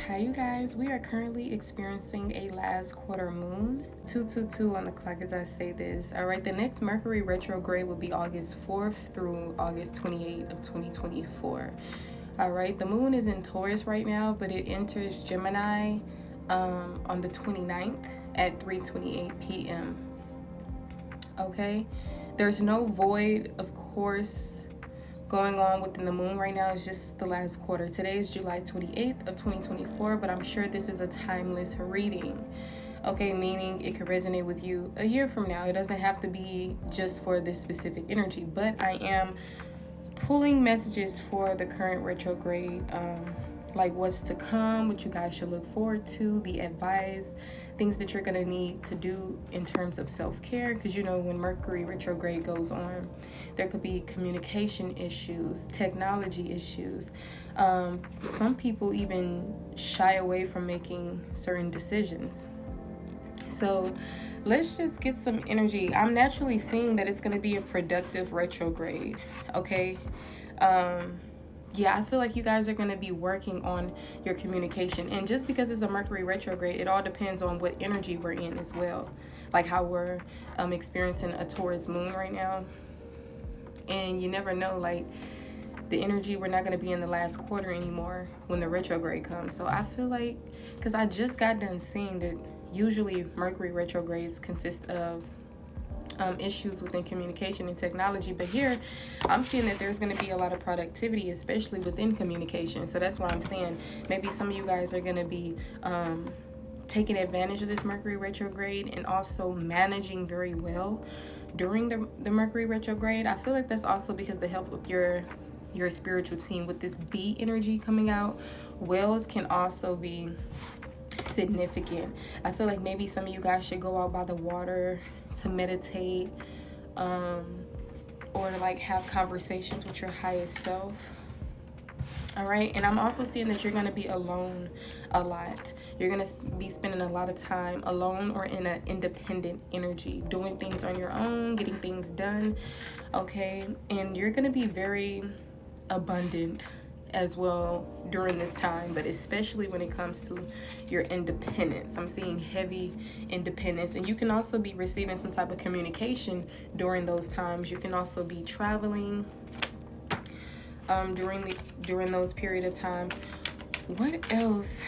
Hi you guys, we are currently experiencing a last quarter moon, 222 on the clock as I say this. Alright, the next Mercury retrograde will be August 4th through August 28th of 2024. Alright, the moon is in Taurus right now, but it enters Gemini on the 29th at 3:28 p.m. Okay, there's no void, of course, going on within the moon right now. Is just the last quarter. Today is July 28th of 2024, but I'm sure this is a timeless reading. Okay, meaning it could resonate with you a year from now. It doesn't have to be just for this specific energy, but I am pulling messages for the current retrograde, like what's to come, what you guys should look forward to, the advice, things that you're going to need to do in terms of self-care, because you know when Mercury retrograde goes on, there could be communication issues, technology issues. Some people even shy away from making certain decisions. So let's just get some energy. I'm naturally seeing that it's going to be a productive retrograde. Okay. Yeah, I feel like you guys are going to be working on your communication. And just because it's a Mercury retrograde, it all depends on what energy we're in as well. Like how we're experiencing a Taurus moon right now. And you never know, like the energy, we're not going to be in the last quarter anymore when the retrograde comes. So I feel like, because I just got done seeing that usually Mercury retrogrades consist of issues within communication and technology, but here I'm seeing that there's going to be a lot of productivity, especially within communication. So that's why I'm saying maybe some of you guys are going to be taking advantage of this Mercury retrograde and also managing very well during the Mercury retrograde. I feel like that's also because the help of your spiritual team with this B energy coming out. Wells can also be significant. I feel like maybe some of you guys should go out by the water to meditate, or to like have conversations with your highest self. All right, and I'm also seeing that you're going to be alone a lot. You're going to be spending a lot of time alone or in an independent energy, doing things on your own, getting things done. Okay, and you're going to be very abundant as well during this time, but especially when it comes to your independence. I'm seeing heavy independence, and you can also be receiving some type of communication during those times. You can also be traveling during those period of time. What else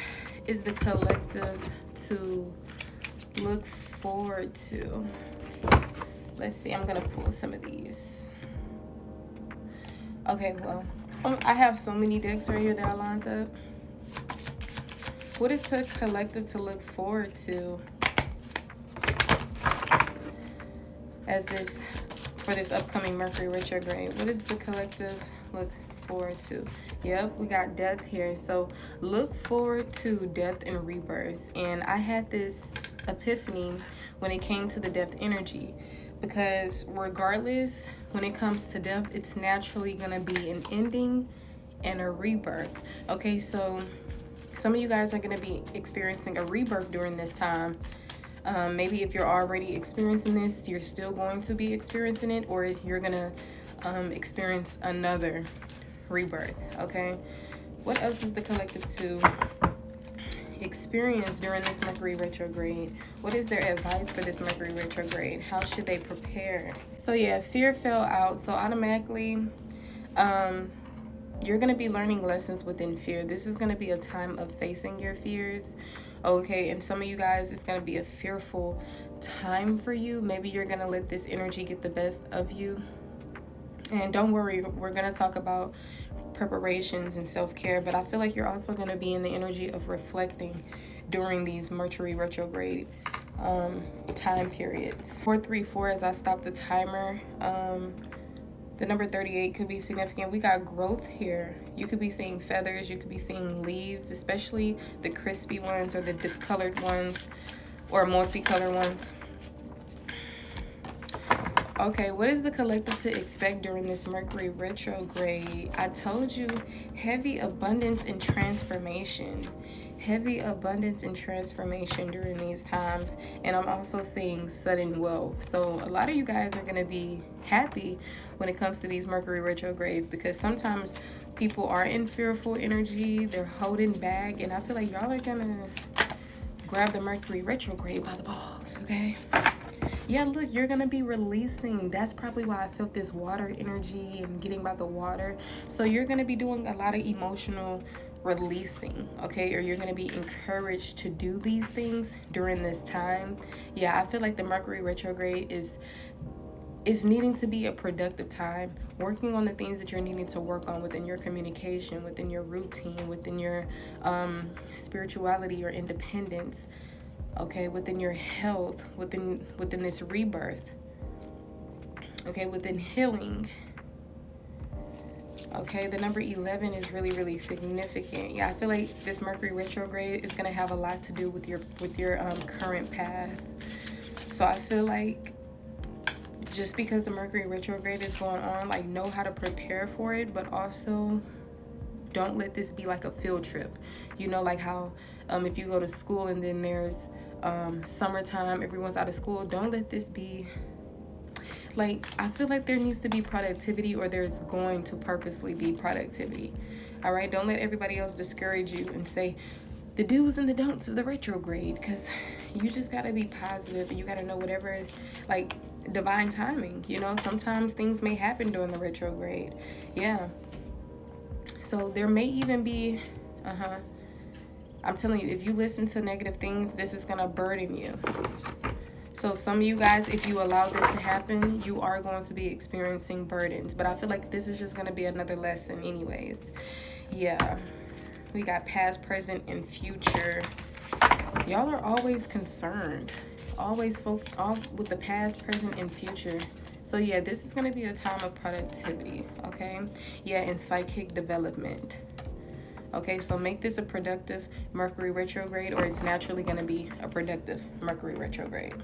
is the collective to look forward to? Let's see, I'm gonna pull some of these. Okay, well, I have so many decks right here that I lined up. What is the collective to look forward to for this upcoming Mercury retrograde? What is the collective look forward to? Yep, we got death here. So look forward to death and rebirth. And I had this epiphany when it came to the death energy, because regardless, when it comes to death, it's naturally going to be an ending and a rebirth. Okay, so some of you guys are going to be experiencing a rebirth during this time. Maybe if you're already experiencing this, you're still going to be experiencing it, or you're going to experience another rebirth. Okay, what else is the collective to experience during this Mercury retrograde? What is their advice for this Mercury retrograde? How should they prepare? So yeah, fear fell out. So automatically, you're going to be learning lessons within fear. This is going to be a time of facing your fears. Okay, and some of you guys, it's going to be a fearful time for you. Maybe you're going to let this energy get the best of you. And don't worry, we're going to talk about preparations and self-care, but I feel like you're also going to be in the energy of reflecting during these Mercury retrograde time periods. 434, as I stop the timer, the number 38 could be significant. We got growth here. You could be seeing feathers, you could be seeing leaves, especially the crispy ones or the discolored ones or multicolored ones. Okay, what is the collective to expect during this Mercury retrograde? I told you, heavy abundance and transformation. Heavy abundance and transformation during these times. And I'm also seeing sudden wealth. So a lot of you guys are going to be happy when it comes to these Mercury retrogrades, because sometimes People are in fearful energy. They're holding back. And I feel like y'all are gonna grab the Mercury retrograde by the balls, okay? Yeah, look, you're gonna be releasing. That's probably why I felt this water energy and getting by the water. So you're gonna be doing a lot of emotional releasing, okay? Or you're gonna be encouraged to do these things during this time. Yeah, I feel like the Mercury retrograde is needing to be a productive time, working on the things that you're needing to work on within your communication, within your routine, within your spirituality, your independence, okay, within your health, within this rebirth, okay, within healing. Okay, the number 11 is really, really significant. Yeah, I feel like this Mercury retrograde is going to have a lot to do with your current path. So I feel like just because the Mercury retrograde is going on, like, know how to prepare for it, but also don't let this be like a field trip. You know, like how if you go to school and then there's summertime, everyone's out of school, don't let this be like, I feel like there needs to be productivity, or there's going to purposely be productivity. All right, don't let everybody else discourage you and say the do's and the don'ts of the retrograde, because you just got to be positive, and you got to know whatever, like, divine timing. You know, sometimes things may happen during the retrograde. Yeah, so there may even be I'm telling you, if you listen to negative things, this is gonna burden you. So some of you guys, if you allow this to happen, you are going to be experiencing burdens. But I feel like this is just going to be another lesson anyways. Yeah. We got past, present, and future. Y'all are always concerned. Always focused with the past, present, and future. So yeah, this is going to be a time of productivity. Okay. Yeah, and psychic development. Okay, so make this a productive Mercury retrograde, or it's naturally going to be a productive Mercury retrograde.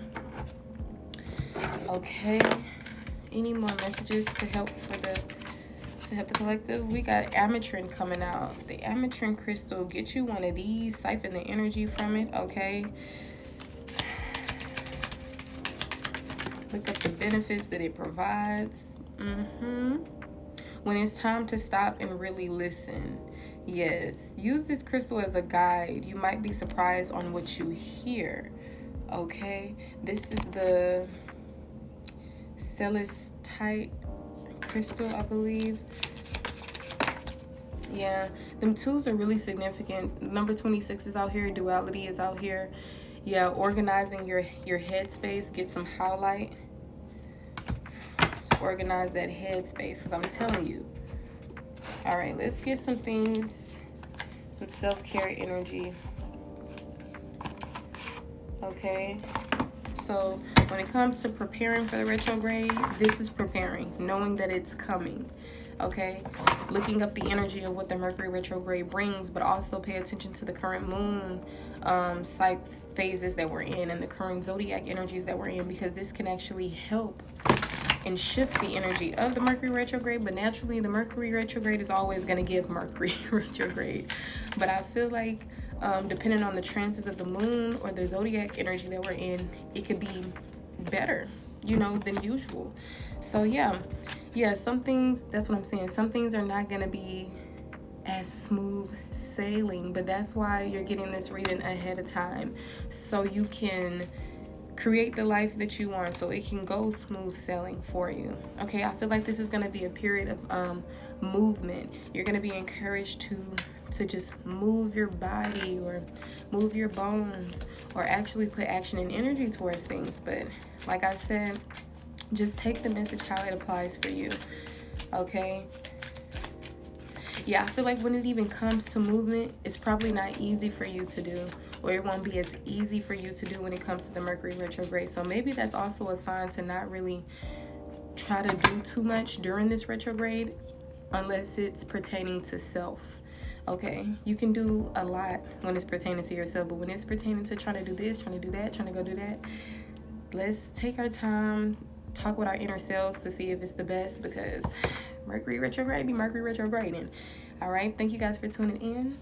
Okay, any more messages to help the collective? We got ametrine coming out. The ametrine crystal, get you one of these, siphon the energy from it. Okay, look up the benefits that it provides. When it's time to stop and really listen. Yes, use this crystal as a guide. You might be surprised on what you hear. Okay, this is the celestite crystal, I believe. Yeah, them twos are really significant. Number 26 is out here. Duality is out here. Yeah, organizing your headspace. Get some highlight. So organize that headspace, because I'm telling you. All right, let's get some things, some self-care energy. Okay, so when it comes to preparing for the retrograde, this is preparing, knowing that it's coming. Okay, looking up the energy of what the Mercury retrograde brings, but also pay attention to the current moon phases that we're in, and the current zodiac energies that we're in, because this can actually help and shift the energy of the Mercury retrograde. But naturally, the Mercury retrograde is always going to give Mercury retrograde. But I feel like depending on the transits of the moon or the zodiac energy that we're in, it could be better, you know, than usual. So yeah, some things, that's what I'm saying, some things are not going to be as smooth sailing, but that's why you're getting this reading ahead of time, so you can create the life that you want, so it can go smooth sailing for you. Okay, I feel like this is going to be a period of movement. You're going to be encouraged to just move your body, or move your bones, or actually put action and energy towards things. But like I said, just take the message how it applies for you. Okay, yeah, I feel like when it even comes to movement, it's probably not easy for you to do, or it won't be as easy for you to do when it comes to the Mercury retrograde. So maybe that's also a sign to not really try to do too much during this retrograde, unless it's pertaining to self. Okay, you can do a lot when it's pertaining to yourself, but when it's pertaining to trying to do this, trying to do that, trying to go do that, let's take our time, talk with our inner selves to see if it's the best, because Mercury retrograde be Mercury retrograding. All right, thank you guys for tuning in.